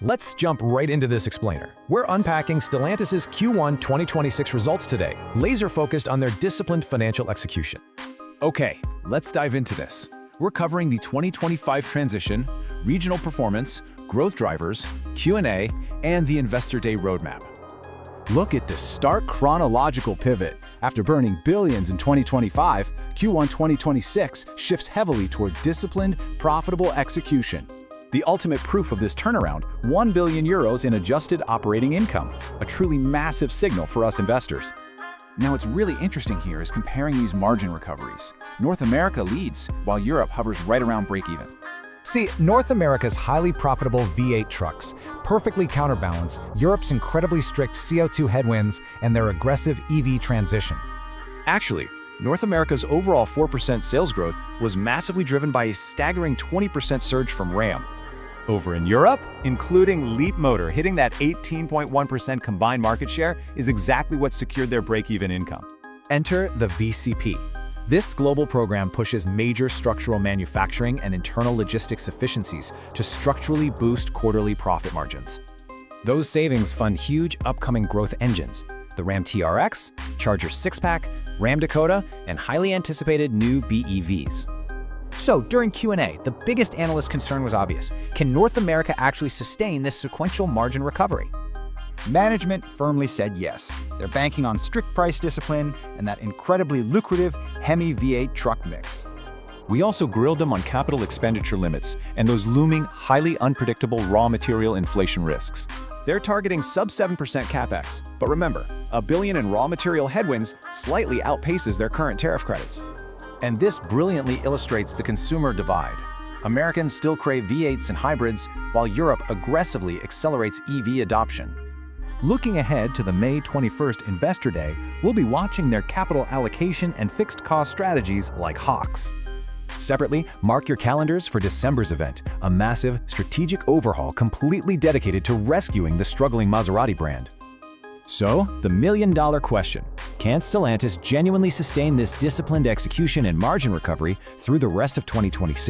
Let's jump right into this explainer. We're unpacking Stellantis' Q1 2026 results today, laser-focused on their disciplined financial execution. Okay, let's dive into this. We're covering the 2025 transition, regional performance, growth drivers, Q&A, and the Investor Day roadmap. Look at this stark chronological pivot. After burning billions in 2025, Q1 2026 shifts heavily toward disciplined, profitable execution. The ultimate proof of this turnaround, 1 billion euros in adjusted operating income, a truly massive signal for us investors. Now, what's really interesting here is comparing these margin recoveries. North America leads, while Europe hovers right around break-even. See, North America's highly profitable V8 trucks perfectly counterbalance Europe's incredibly strict CO2 headwinds and their aggressive EV transition. Actually, North America's overall 4% sales growth was massively driven by a staggering 20% surge from Ram. Over in Europe, including Leapmotor hitting that 18.1% combined market share is exactly what secured their break-even income. Enter the VCP. This global program pushes major structural manufacturing and internal logistics efficiencies to structurally boost quarterly profit margins. Those savings fund huge upcoming growth engines: the Ram TRX, Charger SIXPACK, Ram Dakota, and highly anticipated new BEVs. So, during Q&A, the biggest analyst concern was obvious. Can North America actually sustain this sequential margin recovery? Management firmly said yes. They're banking on strict price discipline and that incredibly lucrative HEMI V8 truck mix. We also grilled them on capital expenditure limits and those looming, highly unpredictable raw material inflation risks. They're targeting sub-7% capex, but remember, $1 billion in raw material headwinds slightly outpaces their current tariff credits. And this brilliantly illustrates the consumer divide. Americans still crave V8s and hybrids, while Europe aggressively accelerates EV adoption. Looking ahead to the May 21st Investor Day, we'll be watching their capital allocation and fixed cost strategies like hawks. Separately, mark your calendars for December's event, a massive, strategic overhaul completely dedicated to rescuing the struggling Maserati brand. So, the million-dollar question: can Stellantis genuinely sustain this disciplined execution and margin recovery through the rest of 2026?